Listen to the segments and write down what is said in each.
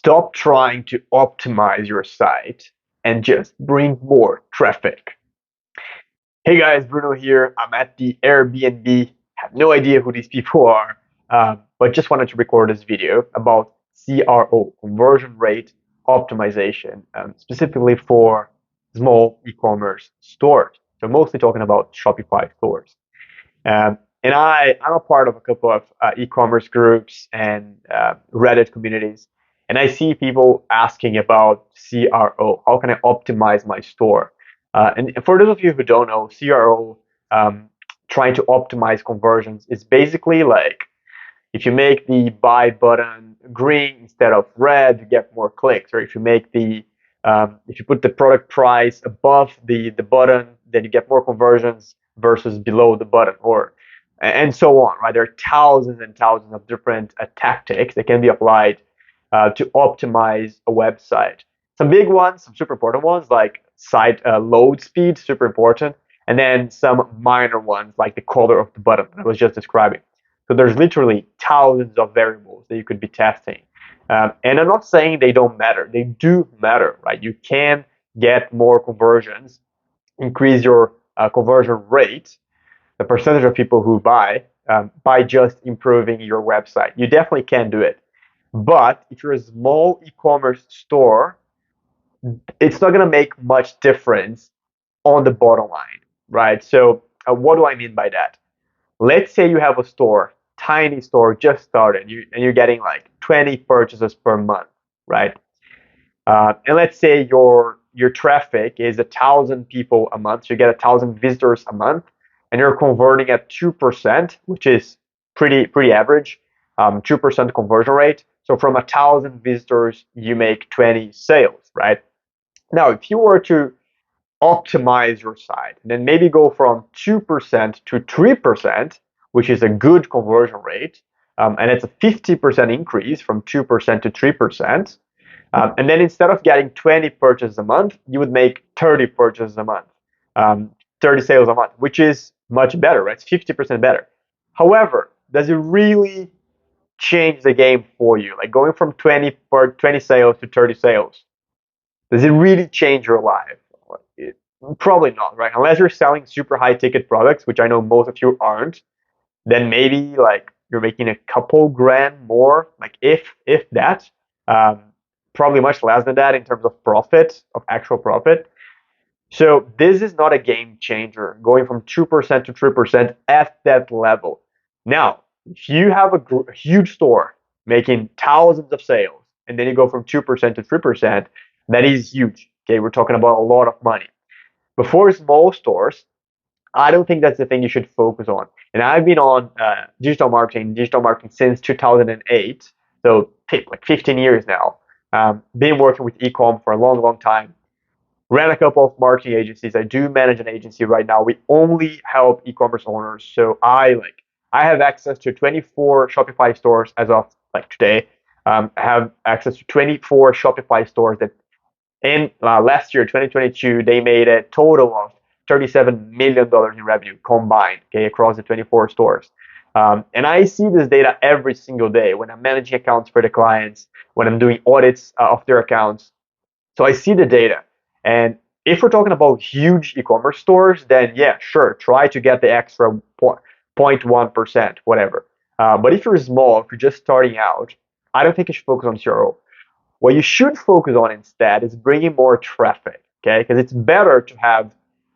Stop trying to optimize your site and just bring more traffic. Hey guys, Bruno here. I'm at the Airbnb. Have no idea who these people are, but just wanted to record this video about CRO, conversion rate optimization, specifically for small e-commerce stores. So mostly talking about Shopify stores. And I'm a part of a couple of e-commerce groups and Reddit communities, and I see people asking about CRO. How can I optimize my store? And for those of you who don't know, CRO, trying to optimize conversions, is basically like if you make the buy button green instead of red, you get more clicks. Or if you put the product price above the button, then you get more conversions versus below the button, or and so on. Right? There are thousands and thousands of different tactics that can be applied to optimize a website. Some big ones, some super important ones, like site load speed, super important, and then some minor ones like the color of the button that I was just describing. So there's literally thousands of variables that you could be testing. And I'm not saying they don't matter. They do matter, right? You can get more conversions, increase your conversion rate, the percentage of people who buy, by just improving your website. You definitely can do it. But if you're a small e-commerce store, it's not going to make much difference on the bottom line, right? So what do I mean by that? Let's say you have a store, tiny store, just started, and you're getting like 20 purchases per month, right? And let's say your traffic is 1,000 people a month, so you get 1,000 visitors a month, and you're converting at 2%, which is pretty average, 2% conversion rate. So from 1,000 visitors, you make 20 sales, right? Now, if you were to optimize your site, and then maybe go from 2% to 3%, which is a good conversion rate, and it's a 50% increase from 2% to 3%. And then instead of getting 20 purchases a month, you would make 30 purchases a month, 30 sales a month, which is much better, right? It's 50% better. However, does it really change the game for you? Like going from 20 sales to 30 sales, does it really change your life? Probably not, right? Unless you're selling super high ticket products, which I know most of you aren't, then maybe like you're making a couple grand more, like if that, um, probably much less than that in terms of profit, of actual profit. So this is not a game changer, going from 2% to 3% at that level. Now, if you have a huge store making thousands of sales, and then you go from 2% to 3%, that is huge. Okay, we're talking about a lot of money. But for small stores, I don't think that's the thing you should focus on. And I've been on digital marketing since 2008, so like 15 years now. Been working with ecom for a long, long time. Ran a couple of marketing agencies. I do manage an agency right now. We only help e-commerce owners. So I have access to 24 Shopify stores as of like today. I have access to 24 Shopify stores that in last year, 2022, they made a total of $37 million in revenue combined, okay, across the 24 stores. And I see this data every single day when I'm managing accounts for the clients, when I'm doing audits of their accounts. So I see the data. And if we're talking about huge e-commerce stores, then yeah, sure, try to get the extra 0.1%, whatever. But if you're small, if you're just starting out, I don't think you should focus on CRO. What you should focus on instead is bringing more traffic, okay? Because it's better to have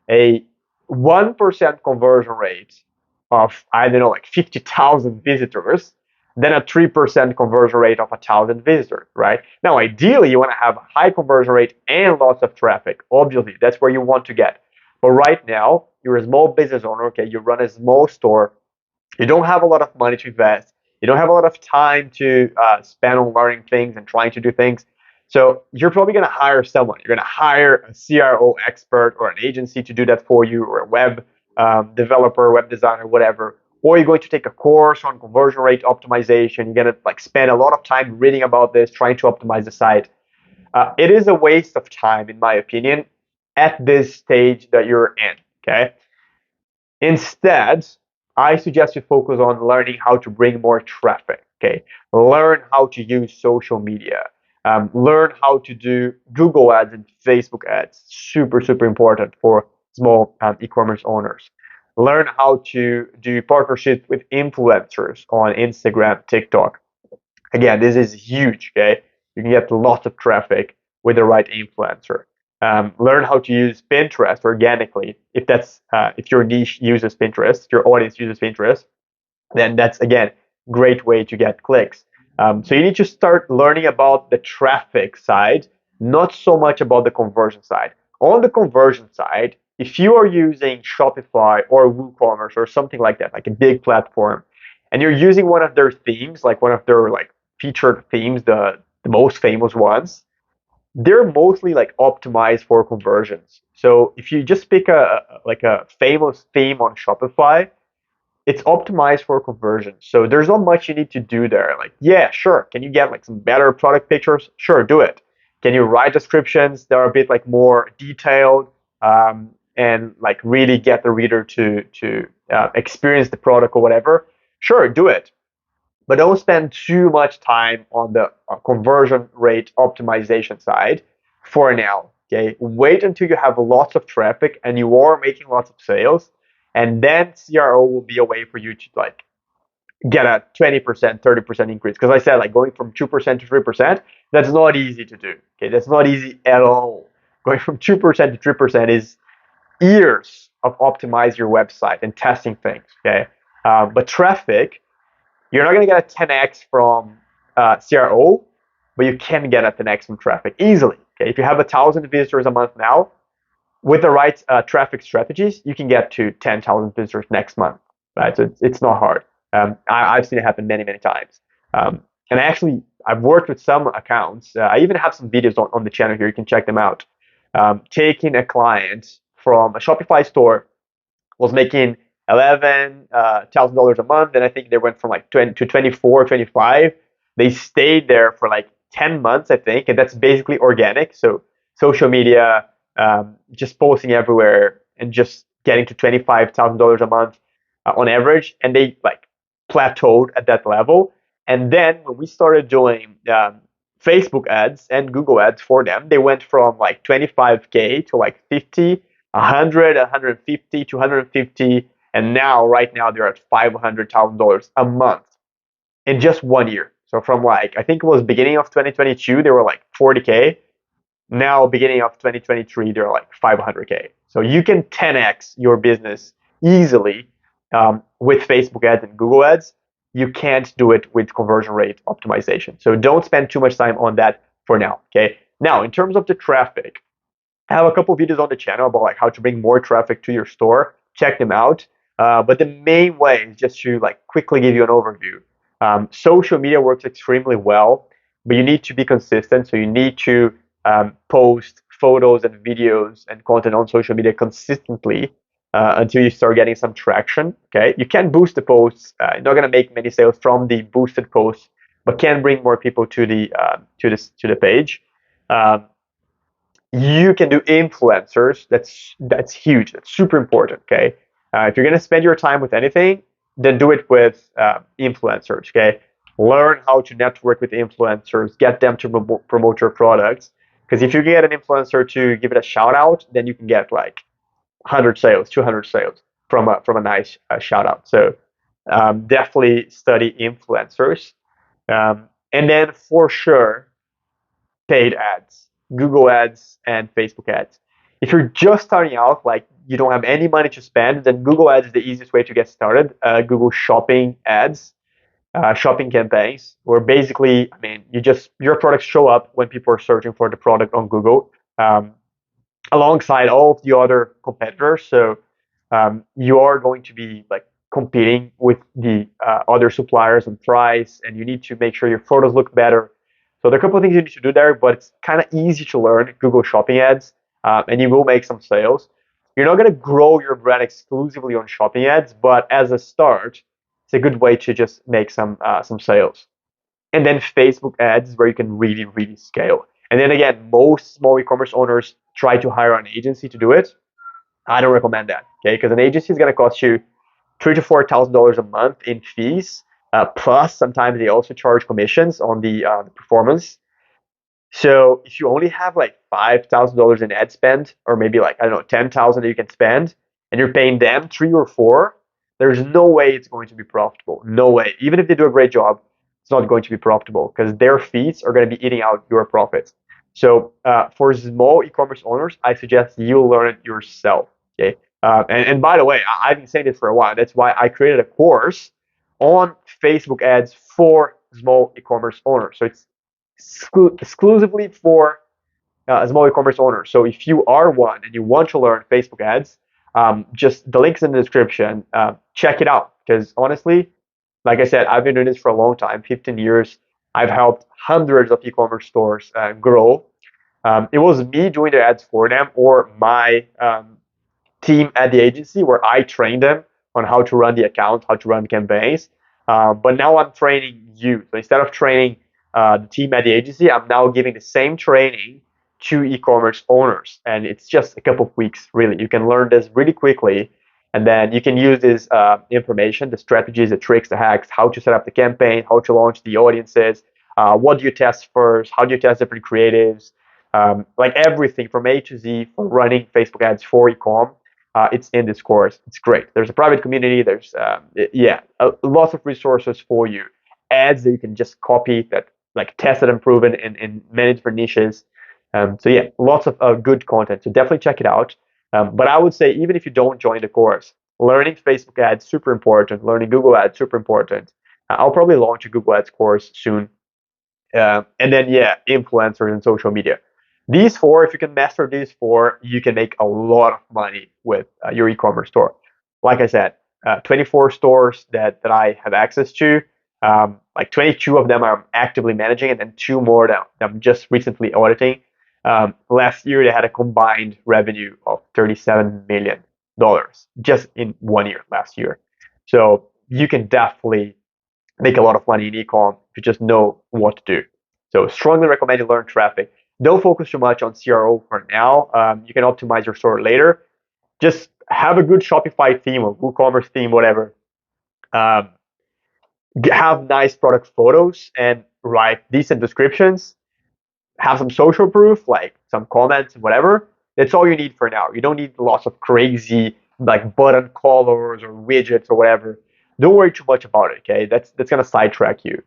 a 1% conversion rate of, I don't know, like 50,000 visitors than a 3% conversion rate of 1,000 visitors, right? Now, ideally, you want to have a high conversion rate and lots of traffic. Obviously, that's where you want to get. But right now, you're a small business owner, okay? You run a small store. You don't have a lot of money to invest. You don't have a lot of time to spend on learning things and trying to do things. So you're probably going to hire someone. You're going to hire a CRO expert or an agency to do that for you, or a web developer, web designer, whatever. Or you're going to take a course on conversion rate optimization. You're going to like spend a lot of time reading about this, trying to optimize the site. It is a waste of time, in my opinion, at this stage that you're in. Okay. Instead, I suggest you focus on learning how to bring more traffic. Okay, learn how to use social media. Learn how to do Google ads and Facebook ads. Super, super important for small e-commerce owners. Learn how to do partnerships with influencers on Instagram, TikTok. Again, this is huge. Okay, you can get lots of traffic with the right influencer. Learn how to use Pinterest organically. If your niche uses Pinterest, your audience uses Pinterest, then that's again great way to get clicks. So you need to start learning about the traffic side, not so much about the conversion side. On the conversion side, if you are using Shopify or WooCommerce or something like that, like a big platform, and you're using one of their themes, like one of their like featured themes, the most famous ones, they're mostly like optimized for conversions. So if you just pick a famous theme on Shopify, it's optimized for conversion. So there's not much you need to do there. Like, yeah, sure. Can you get like some better product pictures? Sure, do it. Can you write descriptions that are a bit like more detailed and like really get the reader to experience the product or whatever? Sure, do it. But don't spend too much time on the conversion rate optimization side for now. Okay, wait until you have lots of traffic and you are making lots of sales, and then CRO will be a way for you to like get a 20%, 30% increase. Because I said like going from 2% to 3%, that's not easy to do. Okay, that's not easy at all. Going from 2% to 3% is years of optimize your website and testing things. Okay, but traffic, you're not going to get a 10x from CRO, but you can get a 10x from traffic easily. Okay, if you have 1,000 visitors a month now, with the right traffic strategies, you can get to 10,000 visitors next month. Right, so it's not hard. I've seen it happen many, many times. And actually, I've worked with some accounts. I even have some videos on the channel here. You can check them out. Taking a client from a Shopify store was making $11,000 a month, and I think they went from like 20 to 24, 25. They stayed there for like 10 months, I think, and that's basically organic. So social media, just posting everywhere, and just getting to $25,000 a month on average, and they like plateaued at that level. And then when we started doing Facebook ads and Google ads for them, they went from like 25K to like 50, 100, 150, 250, and now right now they're at $500,000 a month in just 1 year. So from like I think it was beginning of 2022 they were like 40K. Now beginning of 2023 they're like 500K. So you can 10x your business easily with Facebook ads and Google ads. You can't do it with conversion rate optimization. So don't spend too much time on that for now. Okay. Now in terms of the traffic, I have a couple videos on the channel about like how to bring more traffic to your store. Check them out. But the main way is just to like quickly give you an overview. Social media works extremely well, but you need to be consistent. So you need to post photos and videos and content on social media consistently until you start getting some traction. Okay, you can boost the posts. You're not gonna make many sales from the boosted posts, but can bring more people to the page. Um, you can do influencers. That's huge. That's super important. Okay, if you're gonna spend your time with anything, then do it with influencers. Okay, learn how to network with influencers, get them to promote your products. Because if you get an influencer to give it a shout out, then you can get like 100 sales, 200 sales from a nice shout out. So definitely study influencers, and then for sure paid ads, Google ads and Facebook ads. If you're just starting out, like you don't have any money to spend, then Google ads is the easiest way to get started. Google shopping ads, shopping campaigns, where basically, I mean, your products show up when people are searching for the product on Google, alongside all of the other competitors. So you are going to be like competing with the other suppliers on price, and you need to make sure your photos look better. So there are a couple of things you need to do there, but it's kind of easy to learn Google Shopping ads, and you will make some sales. You're not going to grow your brand exclusively on shopping ads, but as a start, it's a good way to just make some sales. And then Facebook ads, where you can really, really scale. And then again, most small e-commerce owners try to hire an agency to do it. I don't recommend that, okay? Because an agency is going to cost you $3,000 to $4,000 a month in fees. Plus, sometimes they also charge commissions on the performance. So if you only have like $5,000 in ad spend, or maybe like, I don't know, 10,000 that you can spend, and you're paying them three or four, there's no way it's going to be profitable. No way. Even if they do a great job, it's not going to be profitable because their fees are going to be eating out your profits. So for small e-commerce owners, I suggest you learn it yourself. Okay. And by the way, I've been saying this for a while. That's why I created a course on Facebook ads for small e-commerce owners. So it's exclusively for small e-commerce owners. So if you are one and you want to learn Facebook ads, just the links in the description. Check it out because honestly, like I said, I've been doing this for a long time, 15 years. I've helped hundreds of e-commerce stores grow. It was me doing the ads for them or my team at the agency where I trained them on how to run the account, how to run campaigns. But now I'm training you. So instead of training the team at the agency, I'm now giving the same training to e-commerce owners. And it's just a couple of weeks, really. You can learn this really quickly. And then you can use this information, the strategies, the tricks, the hacks, how to set up the campaign, how to launch the audiences, what do you test first, how do you test different creatives, like everything from A to Z for running Facebook ads for e-com. It's in this course. It's great. There's a private community. There's lots of resources for you. Ads that you can just copy that like tested and proven in many different niches. So yeah, lots of good content. So definitely check it out. But I would say even if you don't join the course, learning Facebook ads super important. Learning Google ads super important. I'll probably launch a Google ads course soon. And then yeah, influencers and social media. These four, if you can master these four, you can make a lot of money with your e-commerce store. Like I said, 24 stores that I have access to. Like 22 of them I'm actively managing, and then two more that I'm just recently auditing. Last year they had a combined revenue of $37 million just in 1 year last year. So you can definitely make a lot of money in e-com if you just know what to do. So strongly recommend you learn traffic. Don't focus too much on CRO for now. You can optimize your store later. Just have a good Shopify theme or WooCommerce theme, whatever. Um, have nice product photos and write decent descriptions. Have some social proof, like some comments, whatever. That's all you need for now. You don't need lots of crazy like button colors or widgets or whatever. Don't worry too much about it, okay? That's gonna sidetrack you.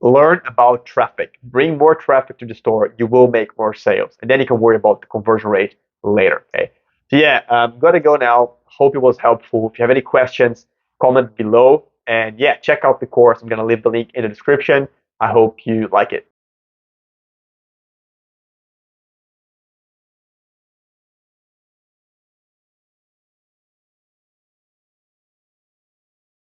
Learn about traffic. Bring more traffic to the store. You will make more sales, and then you can worry about the conversion rate later, okay? So yeah, I'm gonna go now. Hope it was helpful. If you have any questions, comment below. And yeah, check out the course. I'm gonna leave the link in the description. I hope you like it.